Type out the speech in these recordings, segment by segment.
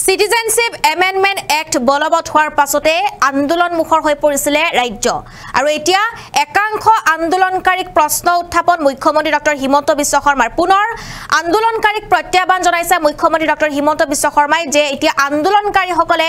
Citizenship Amendment Act বলবৎ হোৱাৰ পাছতে আন্দোলনমুখৰ হৈ পৰিছিল ৰাজ্য আৰু এতিয়া একাংশ আন্দোলনকাৰীক প্ৰশ্ন উত্থাপন মুখ্যমন্ত্ৰী ডক্টৰ হিমন্ত বিশ্ব শৰ্মাৰ পুনৰ আন্দোলনকাৰীক প্ৰত্যাহ্বান জনাইছে মুখ্যমন্ত্ৰী ডক্টৰ হিমন্ত বিশ্ব শৰ্মাই যে এতিয়া আন্দোলনকাৰীসকলে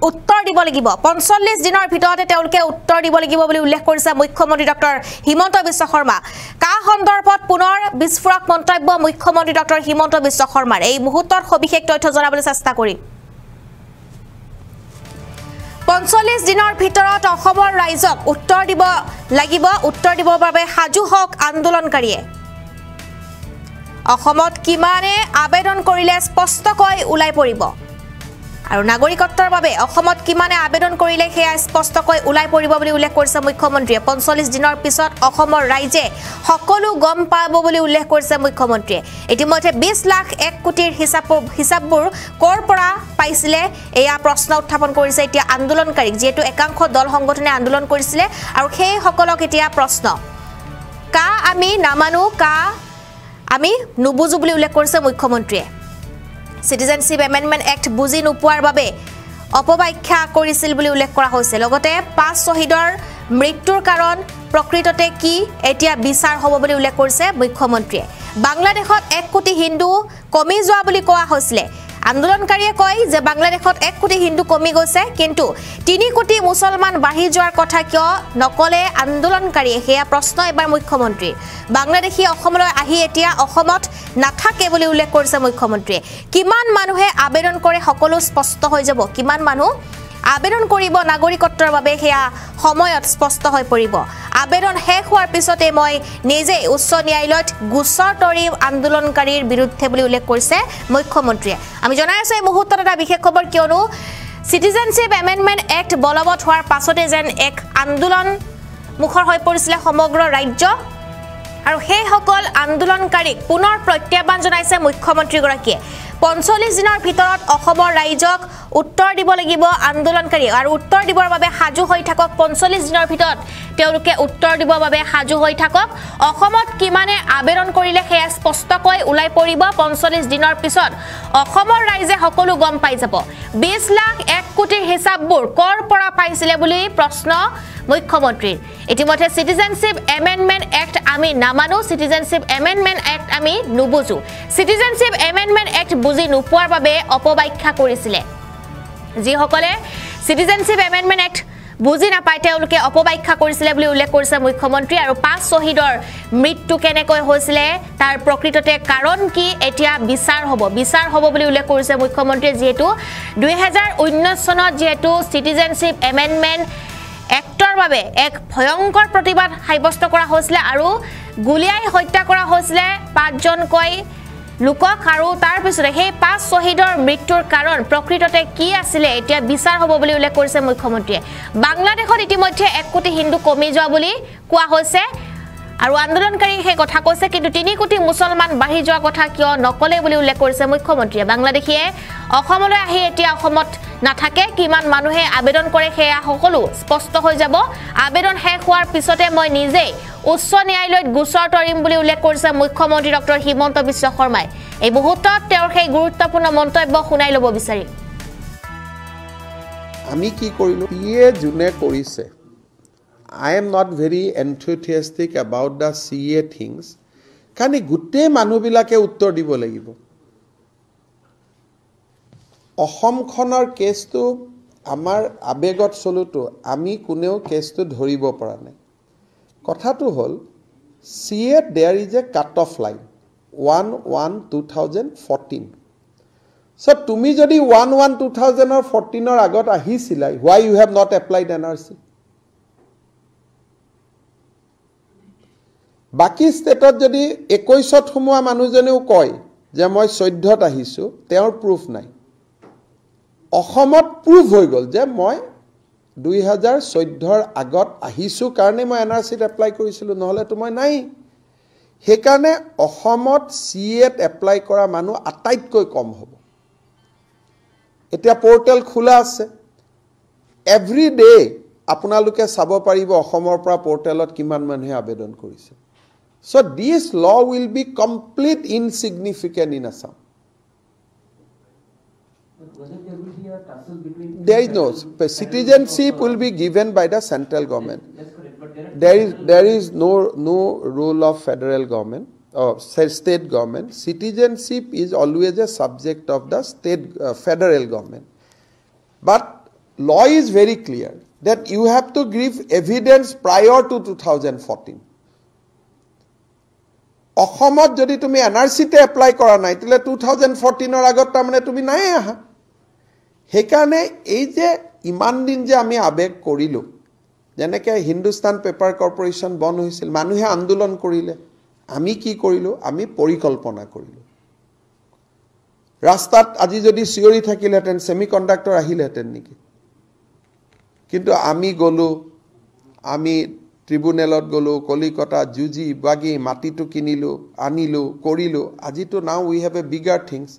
উত্তৰ দিব লাগিব 45 দিনৰ ভিতৰতে তেওঁলোকে উত্তৰ দিব লাগিব বুলি উল্লেখ কৰিছে মুখ্যমন্ত্ৰী ডক্টৰ হিমন্ত বিশ্ব শৰ্মা কা সন্দৰ্ভত পুনৰ বিস্ফোৰক মন্তব্য মুখ্যমন্ত্ৰী ডক্টৰ হিমন্ত বিশ্ব শৰ্মাৰ এই মুহূৰ্তৰ সবিশেষ তথ্য জনাবলৈ চেষ্টা কৰি 45 দিনৰ ভিতৰত অসমৰ ৰাইজক উত্তৰ দিব লাগিব উত্তৰ দিবৰ বাবে সাজু হক আন্দোলনকাৰীয়ে অসমত কিমানে আবেদন কৰিলে স্পষ্টকৈ উলাই পৰিব আৰু নাগৰিকত্বৰ বাবে অসমত কিমানে আবেদন কৰিলে হেয়া স্পষ্টকৈ উলাই পৰিব বুলি উল্লেখ কৰিছে মুখ্যমন্ত্ৰীয়ে 45 দিনৰ পিছত অসমৰ ৰাইজে সকলো গম পাব বুলি উল্লেখ কৰিছে মুখ্যমন্ত্ৰীয়ে ইতিমধ্যে 20 লাখ 1 কোটিৰ হিচাপবোৰ কৰ পৰা পাইছিলে এয়া প্ৰশ্ন উত্থাপন কৰিছে এতিয়া আন্দোলনকাৰীক যেটো একাংশ দল সংগঠনে আন্দোলন কৰিছিলে আৰু সেই সকলক এতিয়া প্ৰশ্ন কা আমি নামানো কা আমি নুবুজু বুলি উল্লেখ কৰিছে মুখ্যমন্ত্ৰীয়ে Citizenship Amendment Act বুজি নোপোৱাৰ বাবে অপব্যাখ্যা কৰিছিল বুলি উল্লেখ কৰা হৈছে লগতে 5 শহীদৰ মৃত্যুৰ কাৰণ প্ৰকৃততে কি এতিয়া বিচাৰ হ'ব বুলি উল্লেখ কৰিছে মুখ্যমন্ত্ৰীয়ে বাংলাদেশত 1 কোটি হিন্দু কমি যোৱা বুলি কোৱা হৈছিল আন্দোলনকাৰীয়ে কয় যে বাংলাদেশত 1 কোটি হিন্দু কমি গৈছে কিন্তু 3 কোটি মুছলমান বাঢ়ি যোৱাৰ কথা কিয় নকলে আন্দোলনকাৰীয়ে হেয়া প্ৰশ্ন এবাৰ মুখ্যমন্ত্ৰী বাংলাদেশী অসমলৈ আহি এতিয়া অসমত নাথাকে বুলি উল্লেখ কৰিছে মুখ্যমন্ত্ৰীয়ে কিমান মানুহে আবেদন কৰে সকলো স্পষ্ট হৈ যাব কিমান মানুহ আবেদন কৰিব নাগৰিকত্বৰ বাবে হেয়া সময়ত স্পষ্ট হৈ পৰিব আবেদন শেষ হোৱাৰ পিছতে মই নিজে উচ্চ ন্যায়ালয়ত গোচৰ তৰিম আন্দোলনকাৰীৰ বিৰুদ্ধে বুলি উল্লেখ কৰিছে মুখ্যমন্ত্ৰীয়ে আমি জনাই আছো এই মুহূৰ্তত এটা বিশেষ খবৰ কিয়নো Citizenship Amendment Act বলবৎ হোৱাৰ পাছতে যেন এক আন্দোলন মুখৰ হৈ পৰিছিল সমগ্ৰ ৰাজ্য আৰু সেই সকল আন্দোলনকাৰীক পুনৰ প্ৰত্যাহ্বান জনাইছে মুখ্যমন্ত্ৰী গৰাকীয়ে 45 দিনৰ ভিতৰত অসমৰ ৰাইজক উত্তৰ দিব লাগিব আন্দোলনকাৰী আৰু উত্তৰ দিবৰ বাবে সাজু হৈ থাকক 45 দিনৰ ভিতৰত তেওঁলোকে উত্তৰ দিবৰ বাবে সাজু হৈ থাকক অসমত কিমানে আবেদন কৰিলে হেয়া স্পষ্টকৈ উলাই পৰিব 45 দিনৰ পিছত অসমৰ ৰাইজে সকলো গম পাই যাব 20 লাখ 1 কোটিৰ হিচাপবোৰ কৰ পৰা পাইছিলে বুলি প্ৰশ্ন মুখ্যমন্ত্ৰী ইতিমধ্যে Citizenship Amendment Act আমি নামানো Citizenship Amendment Act আমি নুবুজু Citizenship Amendment Act বুজি নোপোৱাৰ বাবে অপব্যাখ্যা কৰিছিলে যি সকলে Citizenship Amendment Act বুজি নাপায় তেওঁলোকে অপব্যাখ্যা কৰিছিলে বুলি উল্লেখ কৰিছে মুখ্যমন্ত্ৰী আৰু 5 শহীদৰ মৃত্যু কেনেকৈ হৈছিলে তাৰ প্ৰকৃততে কাৰণ কি এতিয়া বিচাৰ হ'ব বুলি উল্লেখ কৰিছে মুখ্যমন্ত্ৰী যেহেতু 2019 চনত যেহেতু Citizenship Amendment এক্টৰ বাবে এক ভয়ংকৰ প্ৰতিবাদ সাব্যস্ত কৰা হৈছিল আৰু গুলিয়াই হত্যা কৰা হৈছিল 5 জনকৈ লোকক আৰু তাৰ পিছতে সেই 5 শহীদৰ মৃত্যুৰ কাৰণ প্ৰকৃততে কি আছিল এতিয়া বিচাৰ হ'ব বুলি উল্লেখ কৰিছে মুখ্যমন্ত্ৰীয়ে বাংলাদেশত ইতিমধ্যে 1 কোটি হিন্দু কমি যোৱা বুলি কোৱা হৈছে আৰু আন্দোলনকাৰী সেই কথা কৈছে কিন্তু 3 কোটি মুছলমান বাঢ়ি যোৱা কথা কিয় নকলে বুলি উল্লেখ কৰিছে মুখ্যমন্ত্ৰীয়ে বাংলাদেশীয়ে অসমলৈ আহি এতিয়া অসমত নাথাকে কিমান মানুহে আবেদন কৰে হেয়া সকলো স্পষ্ট হৈ যাব আবেদন শেষ হোৱাৰ পিছতে মই নিজে উচ্চ ন্যায়ালয়ত গোচৰ তৰিম বুলি উল্লেখ কৰিছে মুখ্যমন্ত্ৰী ডক্টৰ হিমন্ত বিশ্ব শৰ্মাই এই মুহূৰ্তত তেওঁৰ সেই গুৰুত্বপূৰ্ণ মন্তব্য শুনাই ল'ব বিচাৰি আমি কি কৰিলো ইয়ে জুনে কৰিছে I am not very enthusiastic about the CA things কানি গুটে মানুহবিলাকে উত্তৰ দিব লাগিব অসমখনৰ কেছটো আমাৰ আবেগত চলুটো আমি কোনেও কেছটো ধৰিব পৰা নাই কথাটো হ'ল CA there is a cut off line 1/1/2014 so তুমি যদি 1/1/2014 ৰ আগত আহিছিলা why you have not applied NRC বাকি ষ্টেটত যদি 21ত সোমোৱা মানুহজনেও কয় যে মই 14ত আহিছো তেওঁৰ প্ৰুফ নাই অসমত প্ৰুফ হৈ গল যে মই 2014ৰ আগত আহিছো কাৰণে মই এনআৰসিত এপ্লাই কৰিছিলো নহলে তো মই নাই হেকাৰণে অসমত সিএত এপ্লাই কৰা মানুহ আটাইতকৈ কম হ'ব এতিয়া পোৰ্টেল খোলা আছে এভৰি ডে আপোনালোকে চাব পাৰিব অসমৰ পৰা পোৰ্টেলত কিমান মানুহে আবেদন কৰিছে So this law will be complete insignificant in Assam. There is no citizenship will be given by the central government. There is no role of federal government or state government. Citizenship is always a subject of the federal government. But law is very clear that you have to give evidence prior to 2014. অসমত যদি তুমি এনআরসিতে apply কৰা নাই তেলে 2014 আগত তাৰমানে তুমি নাই আহা হেকানে এই যে ইমান দিন যে আমি আবেগ কৰিলো যেনেকে হিন্দুস্তান পেপাৰ কৰ্পোৰেচন বন হৈছিল মানুহে আন্দোলন কৰিলে আমি কি কৰিলো আমি পৰিকল্পনা কৰিলো ৰাস্তাত আজি যদি সিয়ৰি থাকিলহেতেন সেমিকন্ডাক্টৰ আহিলহেতেন নেকি কিন্তু আমি গলো আমি ট্ৰিবুনেলত গলো কলিকতা জুজি বাগি মাটিটো কিনিলো আনিলো কৰিলো আজিতো now we have a bigger things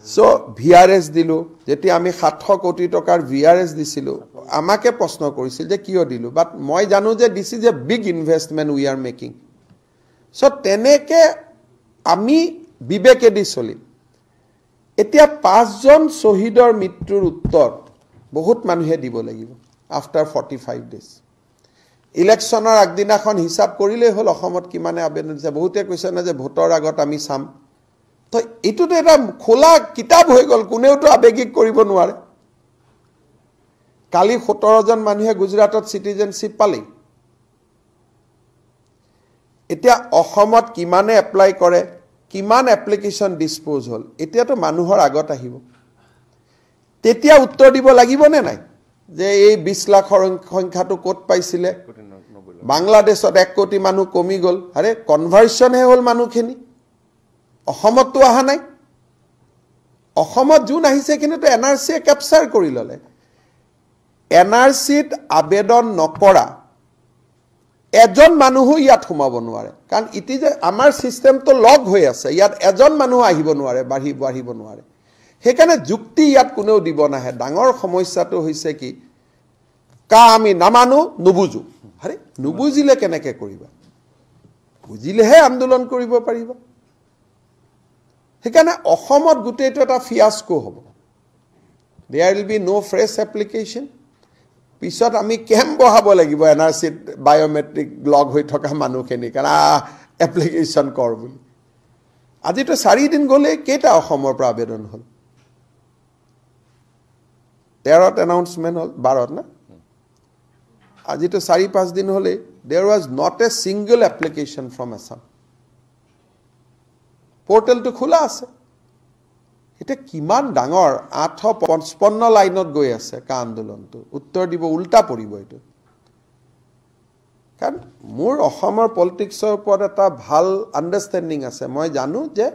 so VRS দিলো যেটি আমি 700 কোটি টকাৰ ভিআৰএস দিছিলো আমাকে প্ৰশ্ন কৰিছিল যে কিয় দিলো বাট মই জানো যে this is a big investment we are making so তেনেকে আমি বিবেকে দি চলি এতিয়া 5 জন শহীদৰ মৃত্যুৰ উত্তৰ বহুত মানুহে দিব লাগিব আফটাৰ 45 ডেজ ইলেকশনৰ আগদিনাখন হিসাব কৰিলে হল অসমত কিমানে আবেদন দিছে বহুতে কৈছে না যে ভোটৰ আগত আমি চাম তো এটোতে এটা খোলা কিতাপ হৈ গল কোনেওটো আবেগিক কৰিব নোৱাৰে কালি 17 জন মানুহে গুজৰাটত সিটিজেনশিপ পালে এতিয়া অসমত কিমানে এপ্লাই কৰে কিমান এপ্লিকেশন ডিসপোজ হল এতিয়াটো মানুহৰ আগত আহিব তেতিয়া উত্তৰ দিব লাগিব নে নাই যে এই 20 লাখৰ সংখ্যাটো কত পাইছিলে বাংলাদেশত 1 কোটি মানুহ কমি গল আৰে কনভাৰ্সন হে হল মানুহখিনি অসমতটো আহা নাই অসমত জুন আহিছে কিন্তু এনআরসি ক্যাপচাৰ কৰি ললে এনআৰসিত আবেদন নকৰা এজন মানুহ ইয়াত সোমাব নোৱাৰে কাৰণ ইতি যে আমাৰ সিস্টেমটো লগ হৈ আছে ইয়াত এজন মানুহ আহিব নোৱাৰে বাঢ়িব নোৱাৰে হেকানে যুক্তি ইয়াত কোনেও দিব নাহে ডাঙৰ সমস্যাটো হৈছে কি কা আমি নামানো নুবুজু আৰে নুবুজিলে কেনেকে কৰিবা বুজিলেহে আন্দোলন কৰিব পাৰিবা হেকানে অসমত গুটেটো এটা ফিয়াস্কো হ'ব there will be no fresh application পিছত আমি কেম বহাব লাগিব এনআরসি বায়োমেট্রিক লগ হৈ থকা মানুহখিনি কাৰণ এপ্লিকেশন কৰ বুলি আজিটো 4 দিন গলে কেটা অসমৰ পৰা আবেদন হল 13ত announcement হল 12ত না আজিটো 4-5 দিন হলে there was not a single application from Assam portal to খোলা আছে এটা কিমান ডাঙৰ 855 লাইনত গৈ আছে কা আন্দোলনটো উত্তৰ দিব উল্টা পৰিব এটো কাৰণ মোৰ অসমৰ পলিটিক্সৰ ওপৰত এটা ভাল আন্ডাৰষ্টেণ্ডিং আছে মই জানো যে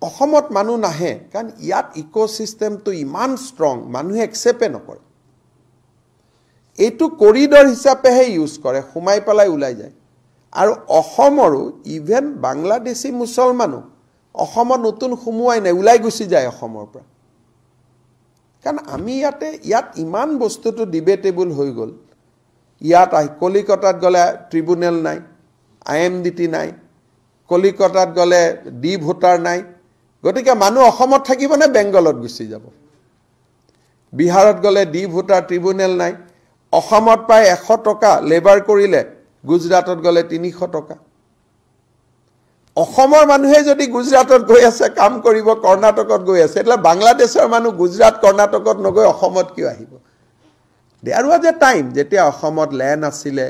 অসমত মানুহ নাহে কাৰণ ইয়াত ইকোসিস্টেমটো ইমান ষ্ট্ৰং মানুহে একসেপ্ট নকৰে এটো কৰিডৰ হিচাপেহে ইউজ কৰে হুমাই পেলাই উলাই যায় আৰু অসমৰো ইভেন বাংলাদেশী মুছলমানো অসমত নতুন হুমুৱাই নাই উলাই গুছি যায় অসমৰ পৰা কাৰণ আমি ইয়াত ইমান বস্তুটো ডিবেটেবল হৈ গল ইয়াত কলিকতাত গলে ট্ৰিবুনেল নাই আইএমডিটি নাই কলিকতাত গলে ডি ভোটাৰ নাই গতিকে মানুহ অসমত থাকিব নে বেংগলত গুছি যাব বিহাৰত গলে ডি ভোটাৰ ট্ৰিবুনেল নাই অসমত পায় 100 টকা লেবাৰ কৰিলে গুজৰাটত গলে 300 টকা অসমৰ মানুহে যদি গুজৰাটত গৈ আছে কাম কৰিব কৰ্ণাটকত গৈ আছে એટલે বাংলাদেশৰ মানুহ গুজৰাট কৰ্ণাটকত নগৈ অসমত কিয় আহিব there was a time যেতিয়া অসমত ল্যান্ড আছিলে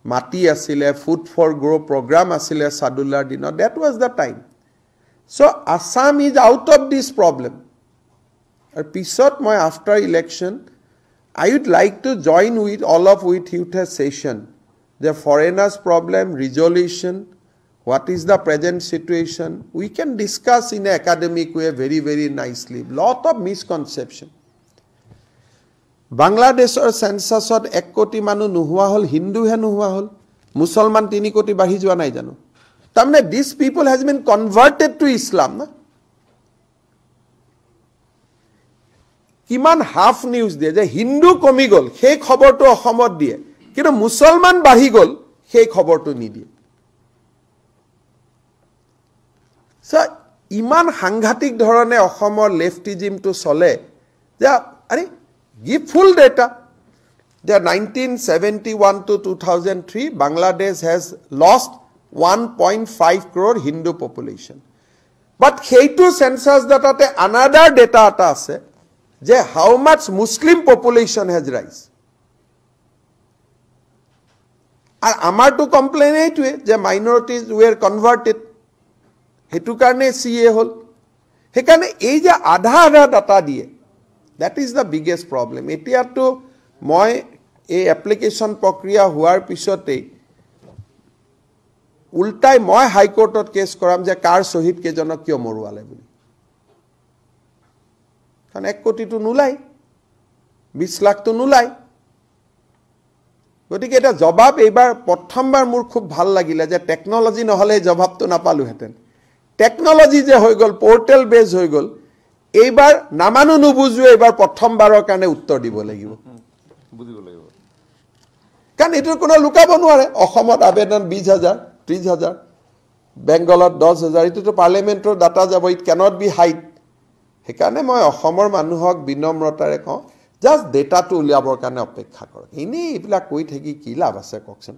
মাটি আছিলে ফুড ফৰ গ্ৰো প্ৰগ্ৰাম আছিলে সাদুলাৰ দিনত that was the time so Assam is out of this problem আৰু পিছত মই after election I would like to join with all of you to a session the foreigners problem resolution what is the present situation we can discuss in an academic way very very nicely lot of misconception Bangladeshor census ot 1 কোটি মানুহ নোহোৱা হল হিন্দু হে নোহোৱা হল মুছলমান 3 কোটি বাঢ়ি যোৱা নাই জানো তাৰমানে these people has been converted to Islam না কিমান হাফ নিউজ দিয়ে যে হিন্দু কমি গল সেই খবৰটো অসমত দিয়ে কিন্তু মুছলমান বাঢ়ি গল সেই খবৰটো নিদিয়ে So, ইমান সাংঘাতিক ধৰণে অসমৰ লেফটিজিমটো চলে যে আৰে গিভ ফুল ডেটা যে 1971 to 2003 Bangladesh has lost 1.5 crore Hindu population. But সেইটো census datate another data ata ase je how much Muslim population has rise. Ar amar to complain eitwe je minorities were converted. Hetu karne CA hol. Hekane ei je adha data diye. That is the biggest problem. Etia to moi এই application প্ৰক্ৰিয়া হোৱাৰ পিছতেই উল্টাই মই হাইকোৰ্টত cash কৰাম যে কাৰ শহীদ কেইজনক কিয় মৰুৱালে বুলি কাৰণ 1 কোটিটো নোলাই 20 লাখটো নোলাই গতিকে এটা জবাব এইবাৰ প্ৰথমবাৰ মোৰ খুব ভাল লাগিলে যে টেকনলজি নহলে জবাবটো নাপালোহেঁতেন টেকনলজি যে হৈ গল পোৰ্টেল বেজ হৈ গল এইবাৰ নামানো নুবুজুৱে এইবাৰ প্ৰথমবাৰৰ কাৰণে উত্তৰ দিব লাগিব বুজিব লাগিব কাৰণ এটো কোনো লুকাব নোৱাৰে অসমত আবেদন 20000 30000 বেংগলত 10000 এটো পাৰ্লিমেন্টৰ ডাটা যাব ইট ক্যানট বি হাইড হেকাৰণে মই অসমৰ মানুহক বিনম্ৰতাৰে কওঁ জাস্ট ডেটাটো উলিয়াবৰ কাৰণে অপেক্ষা কৰক ইনি ইবিলাক কৈ থাকি কি লাভ আছে ককচোন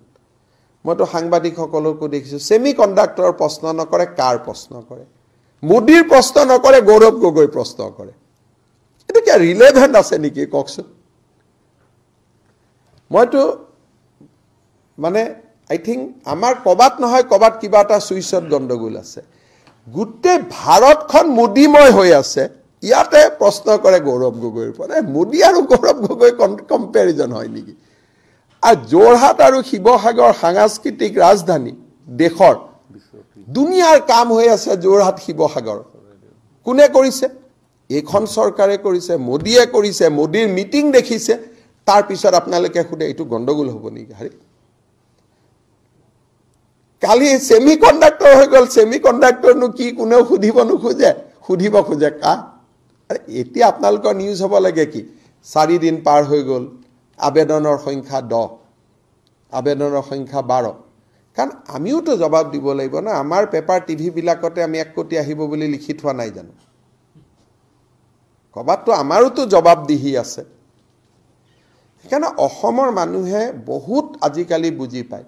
মইতো সাংবাদিকসকলকো দেখিছো সেমি কণ্ডাক্টৰৰ প্ৰশ্ন নকৰে কাৰ প্ৰশ্ন কৰে মোদীৰ প্ৰশ্ন নকৰে গৌৰৱ গগৈ প্ৰশ্ন কৰে এটো কি ৰিলেভেন্ট আছে নেকি ককচোন মইতো মানে আই থিংক আমাৰ কবাত নহয় কবাত কিবা এটা সুইচত গণ্ডগোল আছে গুটে ভাৰতখন মোদীময় হৈ আছে ইয়াতে প্ৰশ্ন কৰে গৌৰৱ গগৈৰ পৰা মোদী আৰু গৌৰৱ গগৈ কম্পেৰিজন হয় নেকি আৰু জোৰহাট আৰু শিৱসাগৰ সাংস্কৃতিক ৰাজধানী দেশৰ দুনিয়াৰ কাম হৈ আছে জোৰহাট শিৱসাগৰ কোনে কৰিছে এখন চৰকাৰে কৰিছে মোদীয়ে কৰিছে মোদীৰ মিটিং দেখিছে তাৰ পিছত আপোনালোকে খুদে এটো গণ্ডগোল হ'ব নেকি হাৰি কালি সেমি কণ্ডাক্টৰ হৈ গল সেমি কণ্ডাক্টৰ নু কি কোনেও খুদিব নুখোজে খুদিব খোজে কা আৰে এতিয়া আপোনালোকৰ নিউজ হ'ব লাগে কি 4 দিন পাৰ হৈ গল আবেদনৰ সংখ্যা 10 আবেদনৰ সংখ্যা 12 কাৰণ আমিও তো জবাব দিব লাগিব না আমাৰ পেপাৰ টিভি বিলাকতে আমি 1 কোটি আহিব বুলি লিখি থোৱা নাই জানো কবাত তো আমাৰো তো জবাব দিহি আছে সেইকাৰণে অসমৰ মানুহে বহুত আজিকালি বুজি পায়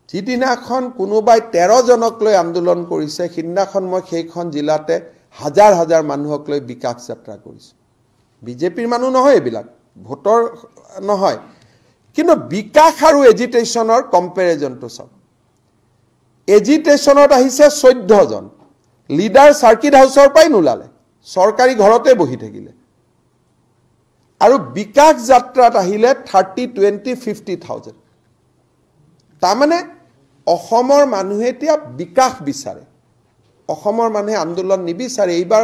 যিদিনাখন কোনোবাই 13 জনক লৈ আন্দোলন কৰিছে সিদিনাখন মই সেইখন জিলাতে হাজাৰ হাজাৰ মানুহক লৈ বিকাশ যাত্ৰা কৰিছো বিজেপিৰ মানুহ নহয় এবিলাক ভোটৰ নহয় কিন্তু বিকাশ আৰু এজিটেশনৰ কম্পেৰিজনটো সব এজিটেশনত আহিছে 14 জন লিডাৰ সাৰ্কিট হাউসৰ পাই নুলালে সৰকাৰি ঘৰতে বহি থাকিলে আৰু বিকাশ যাত্ৰাত আহিলে 30 20 50000 তাৰমানে অসমৰ মানুহে এতিয়া বিকাশ বিচাৰে অসমৰ মানুহে আন্দোলন নিবিচাৰে এইবাৰ